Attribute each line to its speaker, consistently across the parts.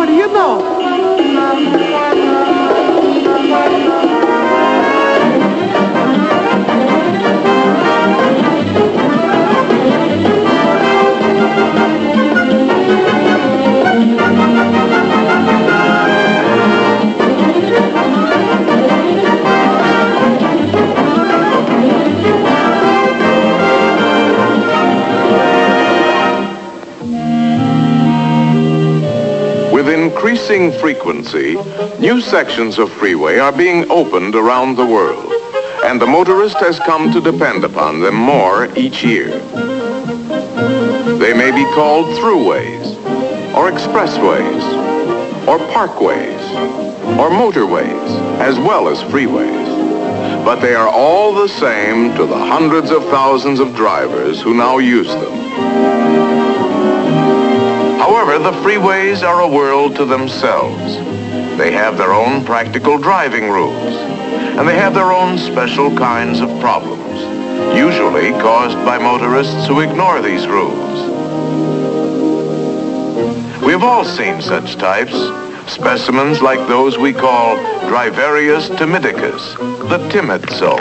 Speaker 1: what do you know?
Speaker 2: With increasing frequency, new sections of freeway are being opened around the world, and the motorist has come to depend upon them more each year. They may be called throughways, or expressways, or parkways, or motorways, as well as freeways. But they are all the same to the hundreds of thousands of drivers who now use them. However, the freeways are a world to themselves. They have their own practical driving rules, and they have their own special kinds of problems, usually caused by motorists who ignore these rules. We've all seen such types, specimens like those we call Driverius timidicus, the timid soul,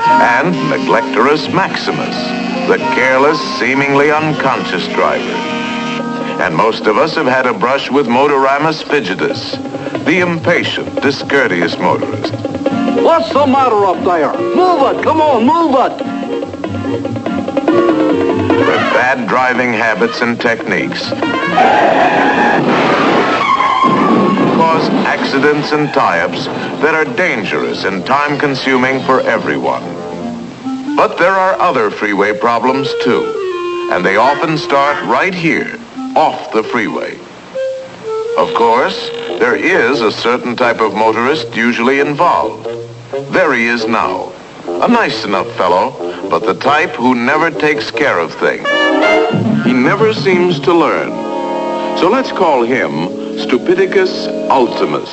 Speaker 2: and Neglectorus maximus, the careless, seemingly unconscious driver. And most of us have had a brush with Motoramus fidgetus, the impatient, discourteous motorist.
Speaker 1: What's the matter up there? Move it, come on, move it.
Speaker 2: With bad driving habits and techniques, cause accidents and tie-ups that are dangerous and time-consuming for everyone. But there are other freeway problems too, and they often start right here, off the freeway. Of course, there is a certain type of motorist usually involved. There he is now, a nice enough fellow, but the type who never takes care of things. He never seems to learn. So let's call him Stupidicus ultimus.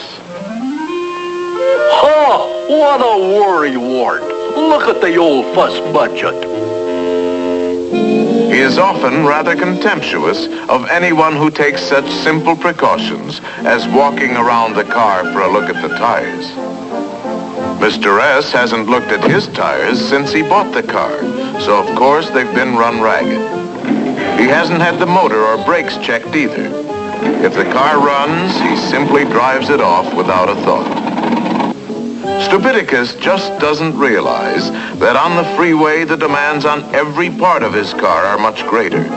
Speaker 1: Oh, what a worrywart. Look at the old fuss budget.
Speaker 2: He is often rather contemptuous of anyone who takes such simple precautions as walking around the car for a look at the tires. Mr. S hasn't looked at his tires since he bought the car, so of course they've been run ragged. He hasn't had the motor or brakes checked either. If the car runs, he simply drives it off without a thought. Stupidicus just doesn't realize that on the freeway the demands on every part of his car are much greater.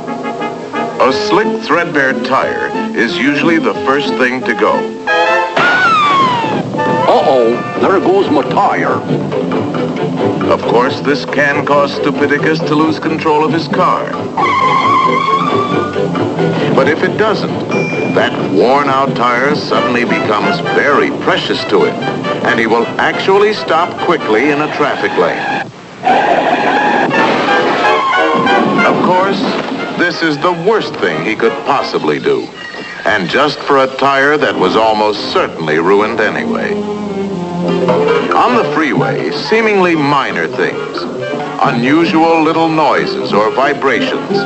Speaker 2: A slick, threadbare tire is usually the first thing to go.
Speaker 1: Uh-oh, there goes my tire.
Speaker 2: Of course, this can cause Stupidicus to lose control of his car. But if it doesn't, that worn-out tire suddenly becomes very precious to him, and he will actually stop quickly in a traffic lane. Of course, this is the worst thing he could possibly do, and just for a tire that was almost certainly ruined anyway. On the freeway, seemingly minor things, unusual little noises or vibrations,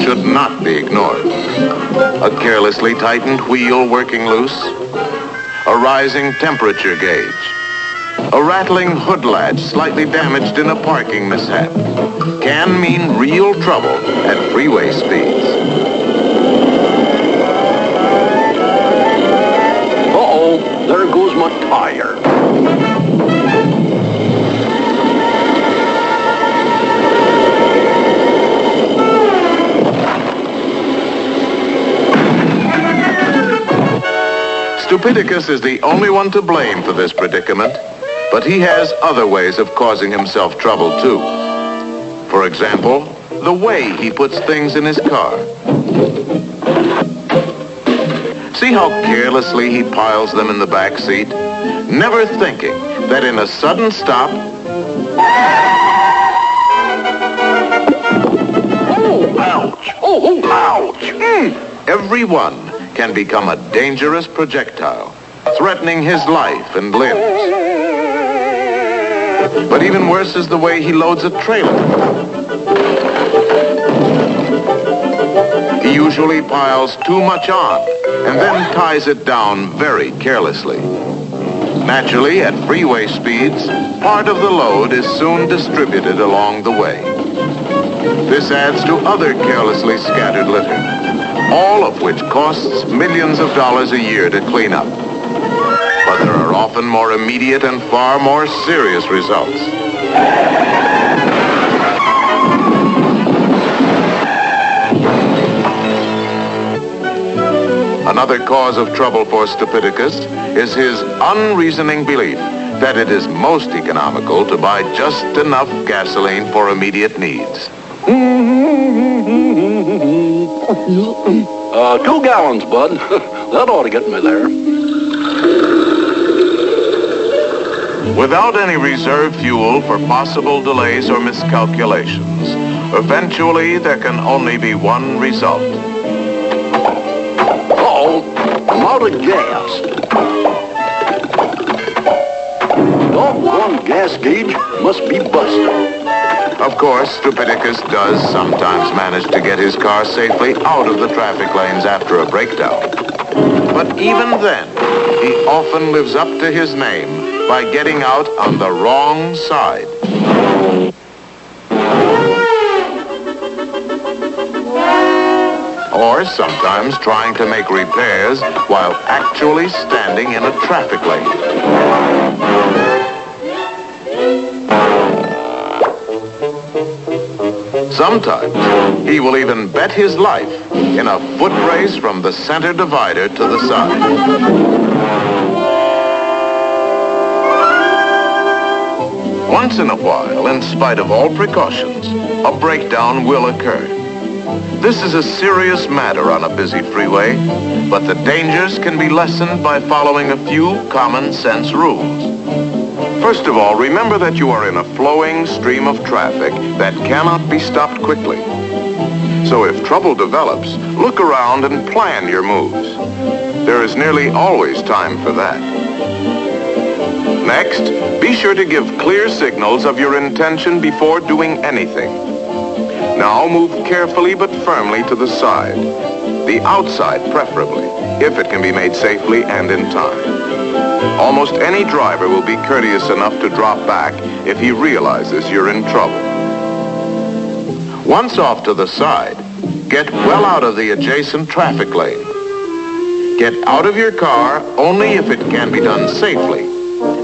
Speaker 2: should not be ignored. A carelessly tightened wheel working loose, a rising temperature gauge, a rattling hood latch slightly damaged in a parking mishap, can mean real trouble at freeway speeds.
Speaker 1: Uh-oh, there goes my tire.
Speaker 2: Stupidicus is the only one to blame for this predicament, but he has other ways of causing himself trouble too. For example, the way he puts things in his car. See how carelessly he piles them in the back seat, never thinking that in a sudden stop,
Speaker 1: Oh, ouch! Oh, ouch!
Speaker 2: everyone can become a dangerous projectile, threatening his life and limbs. But even worse is the way he loads a trailer. He usually piles too much on and then ties it down very carelessly. Naturally, at freeway speeds, part of the load is soon distributed along the way. This adds to other carelessly scattered litter, all of which costs millions of dollars a year to clean up. But there are often more immediate and far more serious results. Another cause of trouble for Stupidicus is his unreasoning belief that it is most economical to buy just enough gasoline for immediate needs.
Speaker 1: 2 gallons, bud. That ought to get me there.
Speaker 2: Without any reserve fuel for possible delays or miscalculations, eventually there can only be one result.
Speaker 1: Uh-oh, I'm out of gas. Doggone gas gauge must be busted.
Speaker 2: Of course, Stupidicus does sometimes manage to get his car safely out of the traffic lanes after a breakdown. But even then, he often lives up to his name by getting out on the wrong side. Or sometimes trying to make repairs while actually standing in a traffic lane. Sometimes he will even bet his life in a foot race from the center divider to the side. Once in a while, in spite of all precautions, a breakdown will occur. This is a serious matter on a busy freeway, but the dangers can be lessened by following a few common sense rules. First of all, remember that you are in a flowing stream of traffic that cannot be stopped quickly. So if trouble develops, look around and plan your moves. There is nearly always time for that. Next, be sure to give clear signals of your intention before doing anything. Now move carefully but firmly to the side. The outside preferably, if it can be made safely and in time. Almost any driver will be courteous enough to drop back if he realizes you're in trouble. Once off to the side, get well out of the adjacent traffic lane. Get out of your car only if it can be done safely.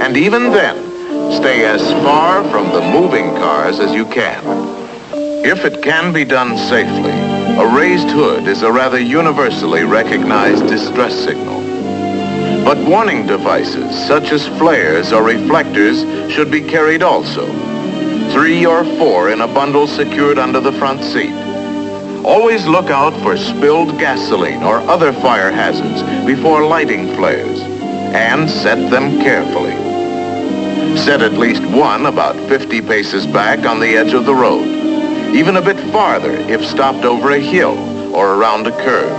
Speaker 2: And even then, stay as far from the moving cars as you can. If it can be done safely, a raised hood is a rather universally recognized distress signal. But warning devices, such as flares or reflectors, should be carried also. 3 or 4 in a bundle secured under the front seat. Always look out for spilled gasoline or other fire hazards before lighting flares, and set them carefully. Set at least one about 50 paces back on the edge of the road, even a bit farther if stopped over a hill or around a curve.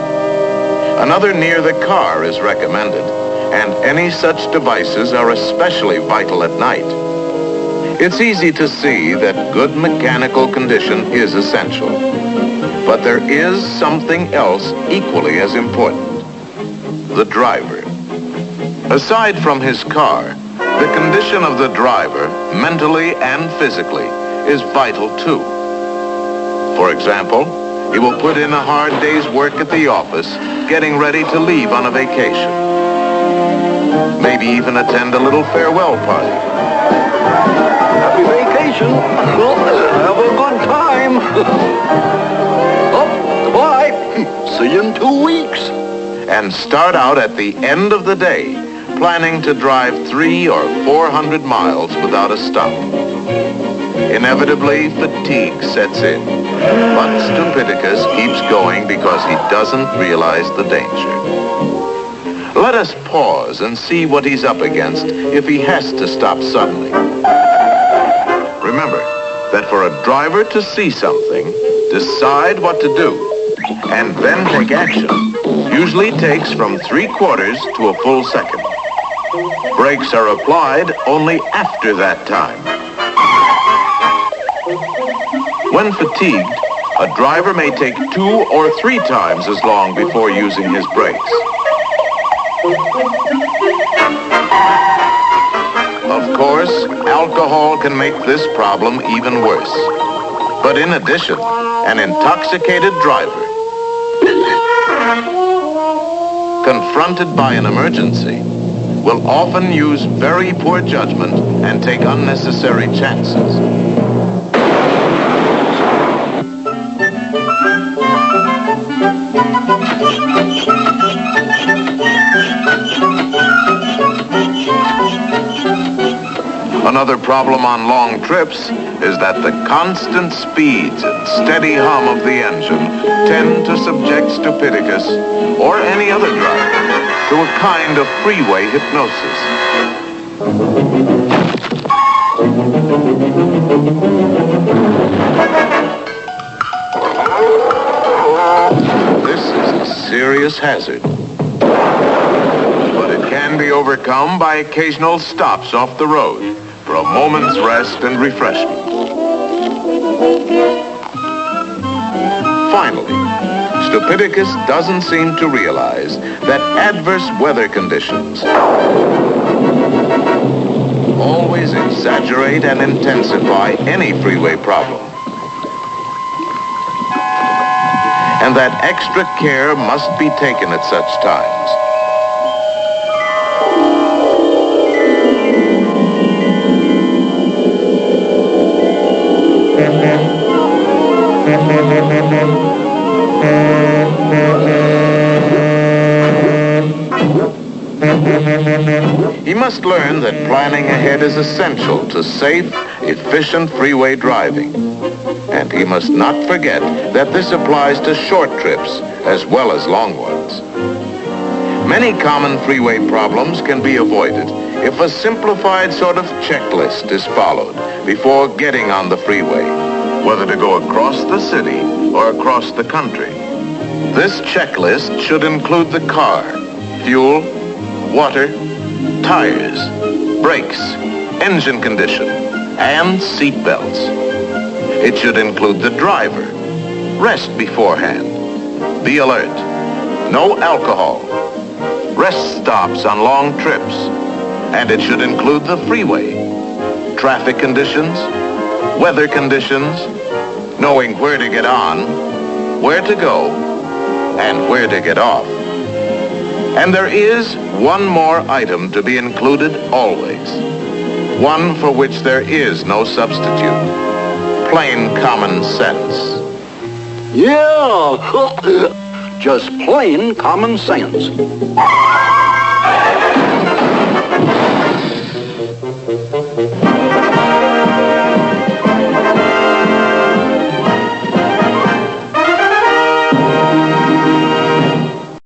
Speaker 2: Another near the car is recommended, and any such devices are especially vital at night. It's easy to see that good mechanical condition is essential, but there is something else equally as important: the driver. Aside from his car, the condition of the driver, mentally and physically, is vital too. For example, he will put in a hard day's work at the office, getting ready to leave on a vacation. Maybe even attend a little farewell party.
Speaker 1: Happy vacation. Have a good time. Oh, goodbye. See you in 2 weeks.
Speaker 2: And start out at the end of the day, planning to drive 300 or 400 miles without a stop. Inevitably, fatigue sets in. But Stupidicus keeps going because he doesn't realize the danger. Let us pause and see what he's up against if he has to stop suddenly. Remember that for a driver to see something, decide what to do, and then take action, usually takes from 3/4 to a full second. Brakes are applied only after that time. When fatigued, A driver may take 2 or 3 times as long before using his brakes. Of course, alcohol can make this problem even worse. But in addition, an intoxicated driver, confronted by an emergency, will often use very poor judgment and take unnecessary chances. Another problem on long trips is that the constant speeds and steady hum of the engine tend to subject Stupidicus, or any other driver, to a kind of freeway hypnosis. This is a serious hazard, but it can be overcome by occasional stops off the road for a moment's rest and refreshment. Finally, Stupidicus doesn't seem to realize that adverse weather conditions always exaggerate and intensify any freeway problem, and that extra care must be taken at such times. He must learn that planning ahead is essential to safe, efficient freeway driving. And he must not forget that this applies to short trips as well as long ones. Many common freeway problems can be avoided if a simplified sort of checklist is followed before getting on the freeway, whether to go across the city or across the country. This checklist should include the car, fuel, water, tires, brakes, engine condition, and seat belts. It should include the driver. Rest beforehand. Be alert. No alcohol. Rest stops on long trips. And it should include the freeway. Traffic conditions, weather conditions, knowing where to get on, where to go, and where to get off. And there is one more item to be included always. One for which there is no substitute. Plain common sense.
Speaker 1: Yeah, just plain common sense.